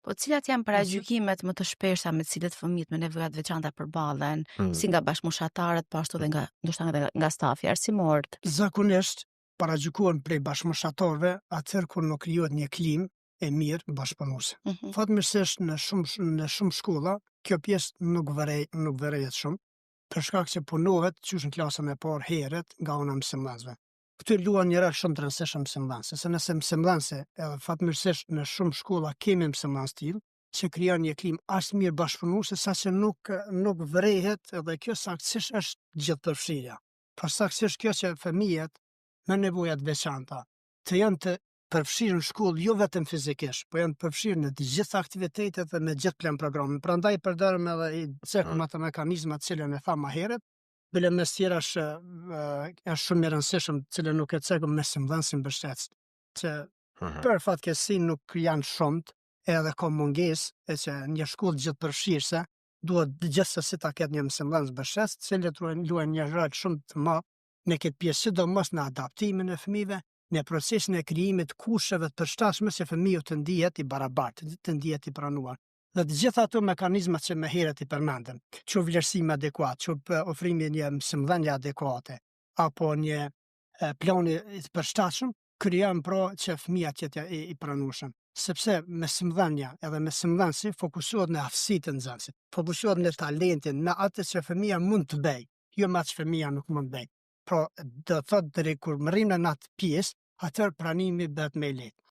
Po cilat janë paragjykimet më të shpeshta me të cilët fëmijët me nevoja të veçanta përballen, si nga bashkëmoshatarët, po ashtu edhe ndoshta edhe nga stafi arsimor? Zakonisht paragjykohen prej bashkëmoshatarëve atëherë kur nuk krijohet një klimë e mirë bashkëpunuese. Fatmirësisht në shumë shkolla kjo pjesë nuk vërehet shumë, për shkak se punohet qysh në klasën e parë herët nga ana e mësimdhënësve. Këtu luan një rol shumë të rëndësishëm mësimdhënësi, se nëse mësimdhënësi edhe fatmirësisht në shumë shkolla kemi mësimdhënës tillë që krijon një klimë aq mirë bashkëpunuese saqë nuk vërehet, edhe kjo saktësisht është gjithëpërfshirja. Por saktësisht kjo që fëmijët me nevoja të veçanta të janë të përfshirë në shkollë jo vetëm fizikisht, po janë përfshirë në të gjitha aktivitetet dhe në gjithë plan programin. Prandaj përdorëm edhe i ato mekanizma të cilën e tha më herët, bile mes tjera është shumë i rëndësishëm, të cilën nuk e cekëm me mësimdhënësin mbështetës, që për fatkeqësi nuk janë shumët, edhe ka mungesë e që një shkollë gjithëpërfshirëse duhet gjithsesi ta ketë një mësimdhënës mbështetës, të cilët luajnë një rol shumë të madh në këtë pjesë, sidomos në adaptimin e fëmijëve, në procesin e krijimit kusheve të përshtatshme që fëmiu të ndihet i barabartë, të ndihet i pranuar. Dhe të gjitha ato mekanizmat që më herët i përmendëm, që vlerësim adekuat, që ofrimi një mësimdhënie adekuate, apo një plan i përshtatshëm, krijon pra që fëmia të jetë i pranueshëm. Sepse mësimdhënia edhe mësimdhënësi fokusohet në aftësitë e nxënësit, fokusohet në talentin, në atë që fëmia mund të bëjë, jo me atë që fëmia nuk mund të bëjë. Pra, do thotë deri kur më rrimë në atë pjesë, atëherë pranimi bëhet më i lehtë.